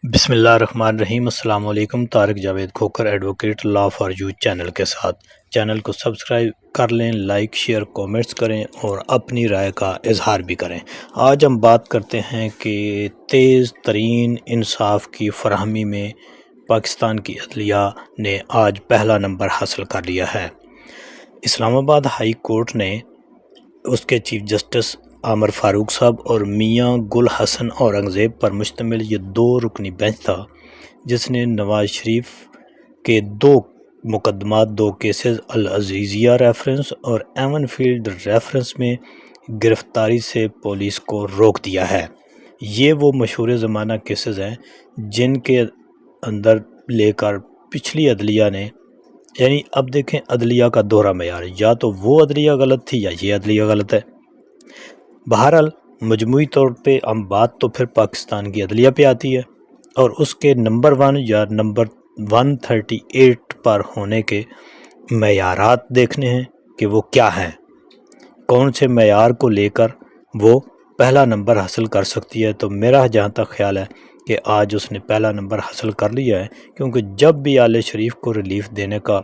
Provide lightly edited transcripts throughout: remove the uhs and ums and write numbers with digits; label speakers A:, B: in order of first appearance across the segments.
A: بسم اللہ الرحمن الرحیم۔ السلام علیکم۔ Tariq Javed Khokhar advocate law for you channel کے ساتھ چینل کو سبسکرائب کر لیں، لائک شیئر کومنٹس کریں اور اپنی رائے کا اظہار بھی کریں۔ آج ہم بات کرتے ہیں کہ تیز ترین انصاف کی فراہمی میں پاکستان کی عدلیہ نے آج پہلا نمبر حاصل کر لیا ہے۔ اسلام آباد ہائی کورٹ نے اس کے چیف جسٹس عامر فاروق صاحب اور میاں گل حسن اورنگزیب پر مشتمل یہ دو رکنی بینچ تھا، جس نے نواز شریف کے دو مقدمات، دو کیسز العزیزیہ ریفرنس اور ایون فیلڈ ریفرنس میں گرفتاری سے پولیس کو روک دیا ہے۔ یہ وہ مشہور زمانہ کیسز ہیں جن کے اندر لے کر پچھلی عدلیہ نے، یعنی اب دیکھیں عدلیہ کا دوہرا معیار، یا تو وہ عدلیہ غلط تھی یا یہ عدلیہ غلط ہے۔ بہرحال مجموعی طور پہ ہم بات تو پھر پاکستان کی عدلیہ پہ آتی ہے اور اس کے نمبر 1 یا نمبر 138 پر ہونے کے معیارات دیکھنے ہیں کہ وہ کیا ہیں، کون سے معیار کو لے کر وہ پہلا نمبر حاصل کر سکتی ہے۔ تو میرا جہاں تک خیال ہے کہ آج اس نے پہلا نمبر حاصل کر لیا ہے، کیونکہ جب بھی آل شریف کو ریلیف دینے کا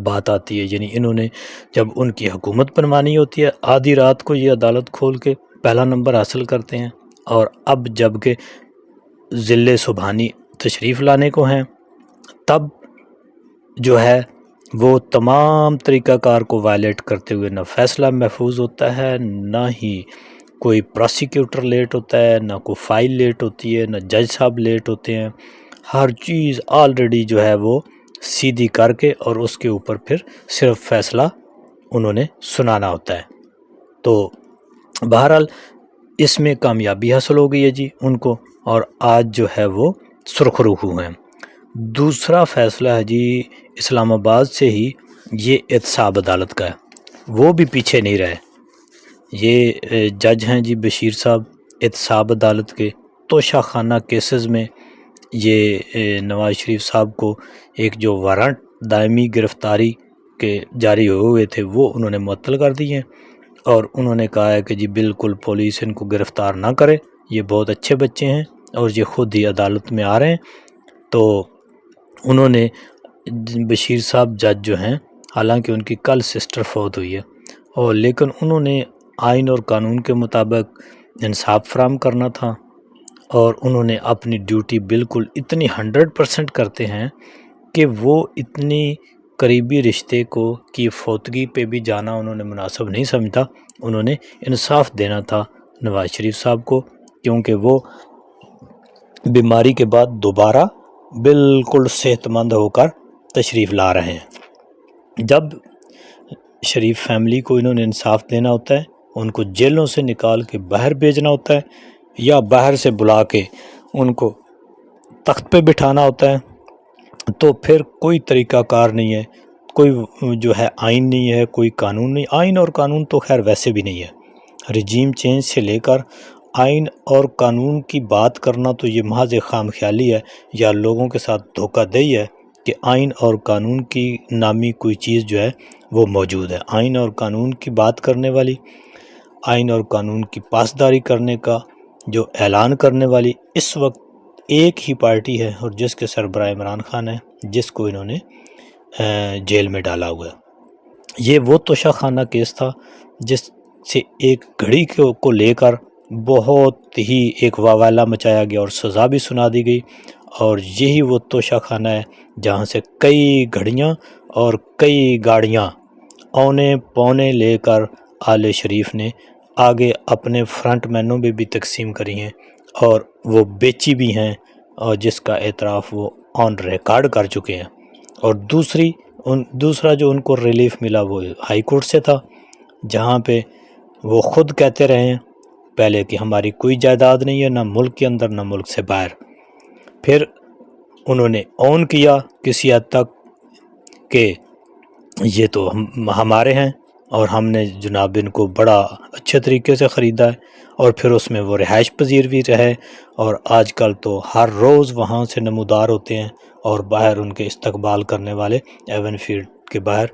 A: بات آتی ہے، یعنی انہوں نے جب ان کی حکومت بنوانی ہوتی ہے، آدھی رات کو یہ عدالت کھول کے پہلا نمبر حاصل کرتے ہیں، اور اب جب کہ ذل سبحانی تشریف لانے کو ہیں، تب جو ہے وہ تمام طریقہ کار کو وائلیٹ کرتے ہوئے نہ فیصلہ محفوظ ہوتا ہے، نہ ہی کوئی پراسیکیوٹر لیٹ ہوتا ہے، نہ کوئی فائل لیٹ ہوتی ہے، نہ جج صاحب لیٹ ہوتے ہیں۔ ہر چیز آلریڈی جو ہے وہ سیدھی کر کے اور اس کے اوپر پھر صرف فیصلہ انہوں نے سنانا ہوتا ہے۔ تو بہرحال اس میں کامیابی حاصل ہو گئی ہے جی ان کو، اور آج جو ہے وہ سرخرو ہیں۔ دوسرا فیصلہ ہے جی اسلام آباد سے ہی، یہ احتساب عدالت کا ہے، وہ بھی پیچھے نہیں رہے۔ یہ جج ہیں جی بشیر صاحب، احتساب عدالت کے توشہ خانہ کیسز میں یہ نواز شریف صاحب کو ایک جو وارنٹ دائمی گرفتاری کے جاری ہوئے تھے وہ انہوں نے معطل کر دی ہیں، اور انہوں نے کہا ہے کہ جی بالکل پولیس ان کو گرفتار نہ کرے، یہ بہت اچھے بچے ہیں اور یہ خود ہی عدالت میں آ رہے ہیں۔ تو انہوں نے بشیر صاحب جج جو ہیں، حالانکہ ان کی کل سسٹر فوت ہوئی ہے، اور لیکن انہوں نے آئین اور قانون کے مطابق انصاف فراہم کرنا تھا، اور انہوں نے اپنی ڈیوٹی بالکل اتنی 100% کرتے ہیں کہ وہ اتنی قریبی رشتے کی فوتگی پہ بھی جانا انہوں نے مناسب نہیں سمجھا۔ انہوں نے انصاف دینا تھا نواز شریف صاحب کو، کیونکہ وہ بیماری کے بعد دوبارہ بالکل صحت مند ہو کر تشریف لا رہے ہیں۔ جب شریف فیملی کو انہوں نے انصاف دینا ہوتا ہے، ان کو جیلوں سے نکال کے باہر بھیجنا ہوتا ہے، یا باہر سے بلا کے ان کو تخت پہ بٹھانا ہوتا ہے، تو پھر کوئی طریقہ کار نہیں ہے، کوئی جو ہے آئین نہیں ہے، کوئی قانون نہیں۔ آئین اور قانون تو خیر ویسے بھی نہیں ہے، رجیم چینج سے لے کر آئین اور قانون کی بات کرنا تو یہ محض خام خیالی ہے، یا لوگوں کے ساتھ دھوکہ دہی ہے کہ آئین اور قانون کی نامی کوئی چیز جو ہے وہ موجود ہے۔ آئین اور قانون کی بات کرنے والی، آئین اور قانون کی پاسداری کرنے کا جو اعلان کرنے والی اس وقت ایک ہی پارٹی ہے، اور جس کے سربراہ عمران خان ہے، جس کو انہوں نے جیل میں ڈالا ہوا ہے۔ یہ وہ توشہ خانہ کیس تھا جس سے ایک گھڑی کو لے کر بہت ہی ایک واویلا مچایا گیا اور سزا بھی سنا دی گئی، اور یہی وہ توشہ خانہ ہے جہاں سے کئی گھڑیاں اور کئی گاڑیاں اونے پونے لے کر آل شریف نے آگے اپنے فرنٹ مینوں میں بھی تقسیم کری ہیں، اور وہ بیچی بھی ہیں، اور جس کا اعتراف وہ آن ریکارڈ کر چکے ہیں۔ اور دوسرا جو ان کو ریلیف ملا وہ ہائی کورٹ سے تھا، جہاں پہ وہ خود کہتے رہے ہیں پہلے کہ ہماری کوئی جائیداد نہیں ہے، نہ ملک کے اندر نہ ملک سے باہر۔ پھر انہوں نے اون کیا کسی حد تک کہ یہ تو ہمارے ہیں، اور ہم نے جناب ان کو بڑا اچھے طریقے سے خریدا ہے، اور پھر اس میں وہ رہائش پذیر بھی رہے، اور آج کل تو ہر روز وہاں سے نمودار ہوتے ہیں، اور باہر ان کے استقبال کرنے والے ایون فیلڈ کے باہر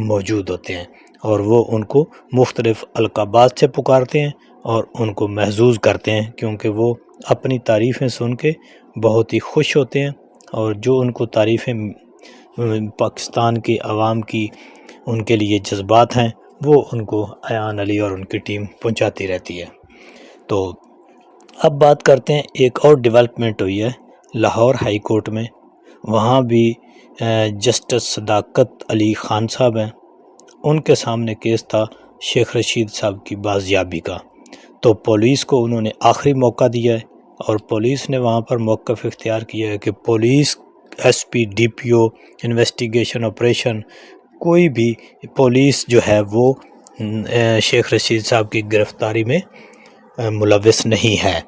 A: موجود ہوتے ہیں، اور وہ ان کو مختلف القابات سے پکارتے ہیں اور ان کو محظوظ کرتے ہیں، کیونکہ وہ اپنی تعریفیں سن کے بہت ہی خوش ہوتے ہیں، اور جو ان کو تعریفیں پاکستان کی عوام کی ان کے لیے جذبات ہیں وہ ان کو ایان علی اور ان کی ٹیم پہنچاتی رہتی ہے۔ تو اب بات کرتے ہیں، ایک اور ڈیولپمنٹ ہوئی ہے لاہور ہائی کورٹ میں، وہاں بھی جسٹس صداقت علی خان صاحب ہیں، ان کے سامنے کیس تھا شیخ رشید صاحب کی بازیابی کا، تو پولیس کو انہوں نے آخری موقع دیا ہے، اور پولیس نے وہاں پر موقف اختیار کیا ہے کہ police S P D P O investigation operation کوئی بھی پولیس جو ہے وہ شیخ رشید صاحب کی گرفتاری میں ملوث نہیں ہے،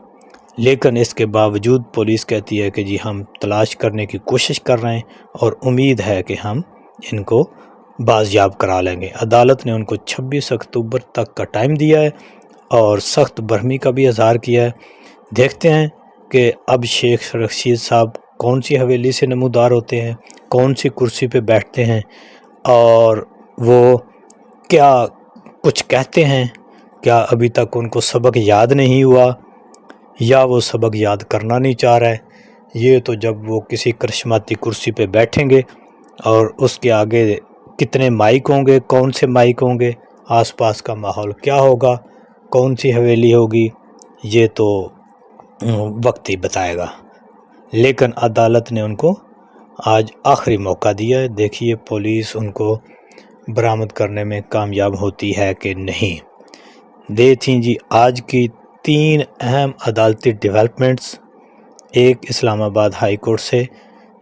A: لیکن اس کے باوجود پولیس کہتی ہے کہ جی ہم تلاش کرنے کی کوشش کر رہے ہیں اور امید ہے کہ ہم ان کو بازیاب کرا لیں گے۔ عدالت نے ان کو 26 اکتوبر تک کا ٹائم دیا ہے اور سخت برہمی کا بھی اظہار کیا ہے۔ دیکھتے ہیں کہ اب شیخ رشید صاحب کون سی حویلی سے نمودار ہوتے ہیں، کون سی کرسی پہ بیٹھتے ہیں، اور وہ کیا کچھ کہتے ہیں، کیا ابھی تک ان کو سبق یاد نہیں ہوا یا وہ سبق یاد کرنا نہیں چاہ رہا ہے۔ یہ تو جب وہ کسی کرشماتی کرسی پہ بیٹھیں گے اور اس کے آگے کتنے مائک ہوں گے، کون سے مائک ہوں گے، آس پاس کا ماحول کیا ہوگا، کون سی حویلی ہوگی، یہ تو وقت ہی بتائے گا۔ لیکن عدالت نے ان کو آج آخری موقع دیا ہے، دیکھیے پولیس ان کو برآمد کرنے میں کامیاب ہوتی ہے کہ نہیں۔ یہ تھیں جی آج کی 3 اہم عدالتی ڈیولپمنٹس۔ ایک اسلام آباد ہائی کورٹ سے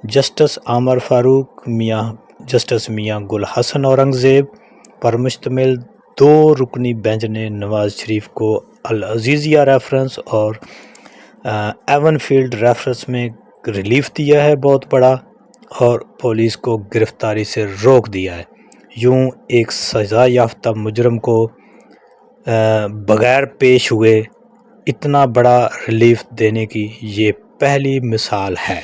A: جسٹس عامر فاروق جسٹس میاں گل حسن اورنگزیب پر مشتمل 2 رکنی بینچ نے نواز شریف کو العزیزیہ ریفرنس اور ایون فیلڈ ریفرنس میں ریلیف دیا ہے بہت بڑا، اور پولیس کو گرفتاری سے روک دیا ہے۔ یوں ایک سزا یافتہ مجرم کو بغیر پیش ہوئے اتنا بڑا ریلیف دینے کی یہ پہلی مثال ہے۔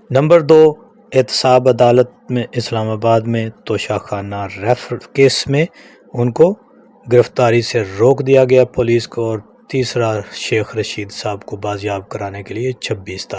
A: نمبر 2، احتساب عدالت میں اسلام آباد میں توشہ خانہ کیس میں ان کو گرفتاری سے روک دیا گیا پولیس کو، اور تیسرا شیخ رشید صاحب کو بازیاب کرانے کے لیے 26 تاریخ